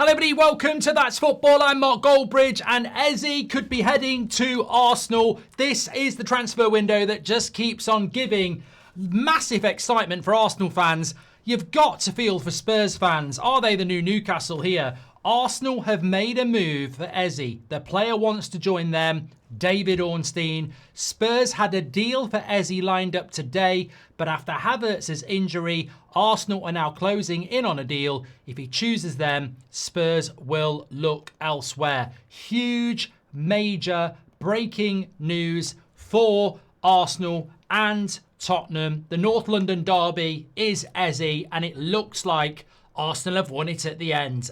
Hello everybody, welcome to That's Football. I'm Mark Goldbridge and Eze could be heading to Arsenal. This is the transfer window that just keeps on giving massive excitement for Arsenal fans. You've got to feel for Spurs fans. Are they the new Newcastle here? Arsenal have made a move for Eze. The player wants to join them, David Ornstein. Spurs had a deal for Eze lined up today, but after Havertz's injury, Arsenal are now closing in on a deal. If he chooses them, Spurs will look elsewhere. Huge, major, breaking news for Arsenal and Tottenham. The North London derby is Eze, and it looks like Arsenal have won it at the end.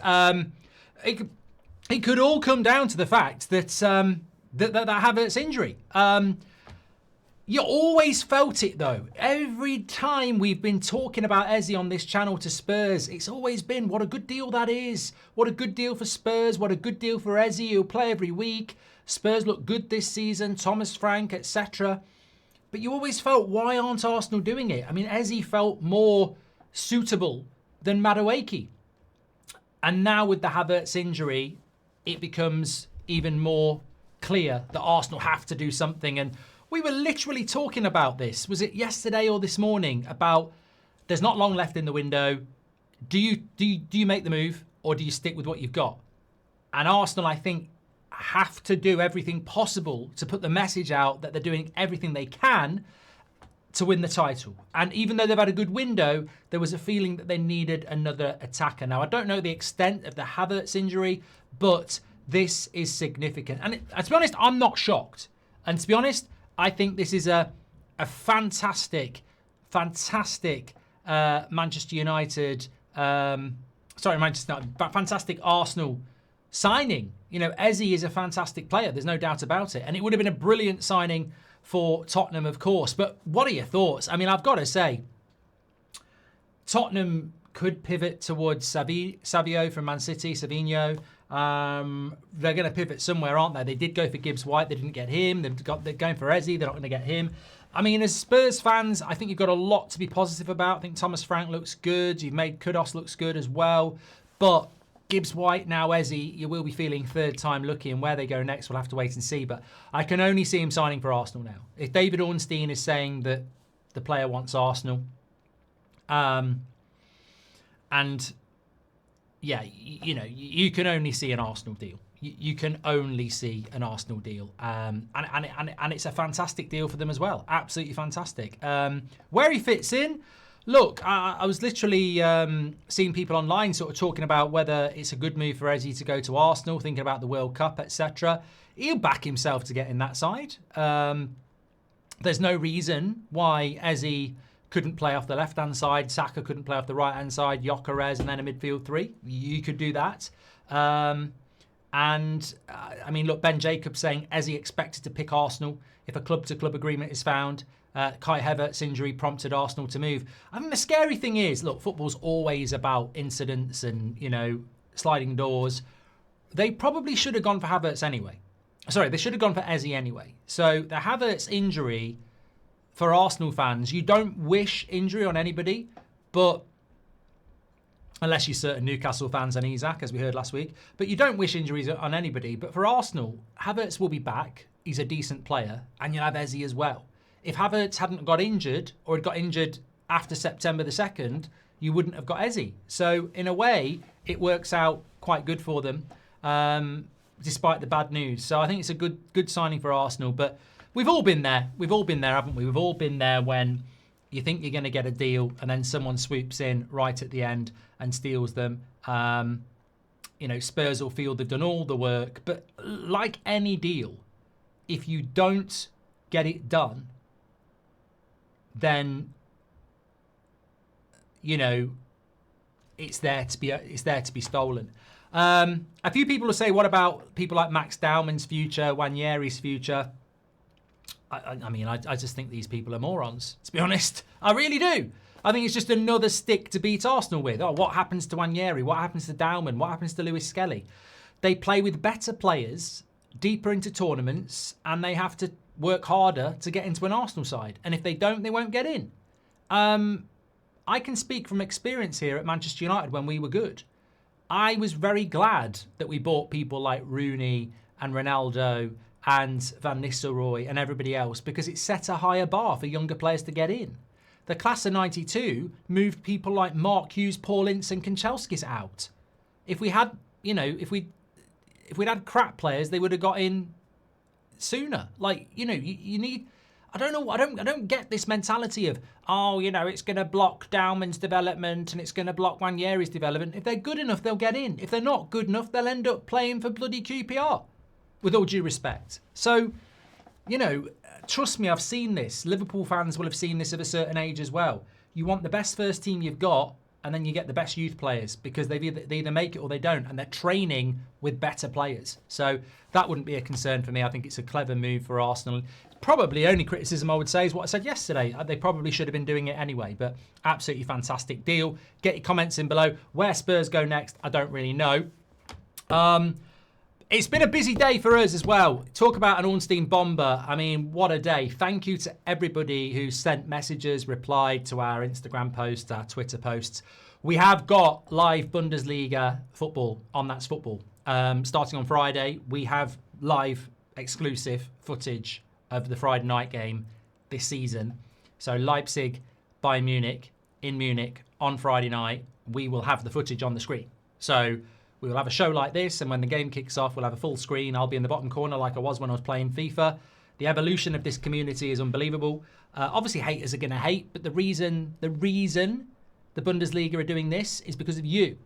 It could all come down to the fact that that Havertz injury. You always felt it though. Every time we've been talking about Eze on this channel to Spurs, it's always been what a good deal that is. What a good deal for Spurs. What a good deal for Eze. He'll play every week. Spurs look good this season. Thomas Frank, etc. But you always felt, why aren't Arsenal doing it? I mean, Eze felt more suitable than Madueke. And now with the Havertz injury, it becomes even more clear that Arsenal have to do something. And we were literally talking about this. Was it yesterday or this morning? About there's not long left in the window. Do you make the move or do you stick with what you've got? And Arsenal, I think, have to do everything possible to put the message out that they're doing everything they can to win the title. And even though they've had a good window, there was a feeling that they needed another attacker. Now, I don't know the extent of the Havertz injury, but this is significant. And to be honest, I'm not shocked. And to be honest, I think this is a fantastic Manchester United, fantastic Arsenal signing. You know, Eze is a fantastic player. There's no doubt about it. And it would have been a brilliant signing for Tottenham, of course. But what are your thoughts? I mean, I've got to say, Tottenham could pivot towards Savio from Man City, Savinho. They're going to pivot somewhere, aren't they? They did go for Gibbs White. They didn't get him. They're going for Eze. They're not going to get him. I mean, as Spurs fans, I think you've got a lot to be positive about. I think Thomas Frank looks good. You've made Kudus looks good as well. But Gibbs White, now Eze, you will be feeling third time lucky, and where they go next, we'll have to wait and see. But I can only see him signing for Arsenal now. If David Ornstein is saying that the player wants Arsenal, and yeah, you know, you can only see an Arsenal deal. You can only see an Arsenal deal, and it's a fantastic deal for them as well. Absolutely fantastic. Where he fits in. Look, I was literally seeing people online sort of talking about whether it's a good move for Eze to go to Arsenal, thinking about the World Cup, etc. He'll back himself to get in that side. There's no reason why Eze couldn't play off the left-hand side, Saka couldn't play off the right-hand side, Gyökeres, and then a midfield three. You could do that. I mean, look, Ben Jacobs saying Eze expected to pick Arsenal if a club-to-club agreement is found. Kai Havertz's injury prompted Arsenal to move. I mean, the scary thing is, look, football's always about incidents and, you know, sliding doors. They probably should have gone for Havertz anyway. Sorry, they should have gone for Eze anyway. So the Havertz injury, for Arsenal fans, you don't wish injury on anybody, but unless you're certain Newcastle fans and Isaac, as we heard last week, but you don't wish injuries on anybody. But for Arsenal, Havertz will be back. He's a decent player, and you'll have Eze as well. If Havertz hadn't got injured, or had got injured after September the 2nd, you wouldn't have got Eze. So in a way, it works out quite good for them, despite the bad news. So I think it's a good signing for Arsenal. But we've all been there. We've all been there, haven't we? We've all been there when you think you're going to get a deal and then someone swoops in right at the end and steals them. You know, Spurs will feel they've done all the work. But like any deal, if you don't get it done, then, you know, it's there to be stolen. A few people will say, what about people like Max Dowman's future, Wanyeri's future? I mean, I just think these people are morons, to be honest. I really do. I think it's just another stick to beat Arsenal with. Oh, what happens to Wanyeri? What happens to Dowman? What happens to Lewis Skelly? They play with better players, deeper into tournaments, and they have to work harder to get into an Arsenal side. And if they don't, they won't get in. I can speak from experience here at Manchester United when we were good. I was very glad that we bought people like Rooney and Ronaldo and Van Nistelrooy and everybody else, because it set a higher bar for younger players to get in. The class of 92 moved people like Mark Hughes, Paul Ince and Kanchelskis out. If we had, you know, if we'd had crap players, they would have got in sooner. Like, you know, you need... I don't get this mentality of, oh, you know, it's going to block Daumann's development and it's going to block Nwaneri's development. If they're good enough, they'll get in. If they're not good enough, they'll end up playing for bloody QPR, with all due respect. So, you know, trust me, I've seen this. Liverpool fans will have seen this at a certain age as well. You want the best first team you've got, and then you get the best youth players, because they either make it or they don't, and they're training with better players. So that wouldn't be a concern for me. I think it's a clever move for Arsenal. Probably only criticism I would say is what I said yesterday. They probably should have been doing it anyway, but absolutely fantastic deal. Get your comments in below. Where Spurs go next, I don't really know. It's been a busy day for us as well. Talk about an Ornstein bomber. I mean, what a day. Thank you to everybody who sent messages, replied to our Instagram posts, our Twitter posts. We have got live Bundesliga football on That's Football. Starting on Friday, we have live exclusive footage of the Friday night game this season. So Leipzig, Bayern Munich, in Munich on Friday night, we will have the footage on the screen. So we will have a show like this, and when the game kicks off, we'll have a full screen. I'll be in the bottom corner like I was when I was playing FIFA. The evolution of this community is unbelievable. Obviously, haters are going to hate, but the reason the Bundesliga are doing this is because of you.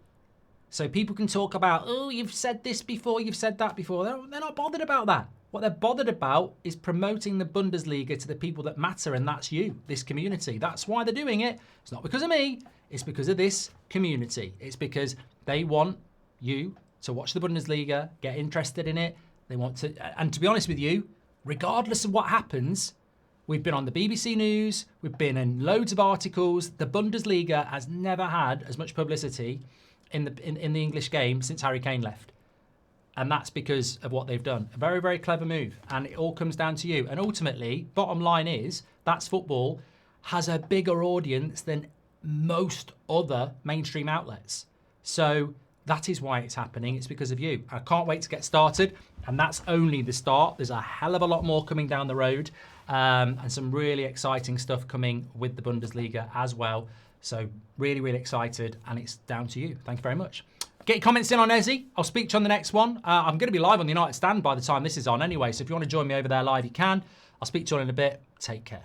So people can talk about, oh, you've said this before, you've said that before. They're not bothered about that. What they're bothered about is promoting the Bundesliga to the people that matter, and that's you, this community. That's why they're doing it. It's not because of me. It's because of this community. It's because they want you to watch the Bundesliga, get interested in it. They want to, and to be honest with you, regardless of what happens, we've been on the BBC News, we've been in loads of articles. The Bundesliga has never had as much publicity in the English game since Harry Kane left. And that's because of what they've done. A very, very clever move. And it all comes down to you. And ultimately, bottom line is, That's Football has a bigger audience than most other mainstream outlets. So that is why it's happening. It's because of you. I can't wait to get started. And that's only the start. There's a hell of a lot more coming down the road. And some really exciting stuff coming with the Bundesliga as well. So really, really excited. And it's down to you. Thank you very much. Get your comments in on Eze. I'll speak to you on the next one. I'm going to be live on the United Stand by the time this is on anyway. So if you want to join me over there live, you can. I'll speak to you all in a bit. Take care.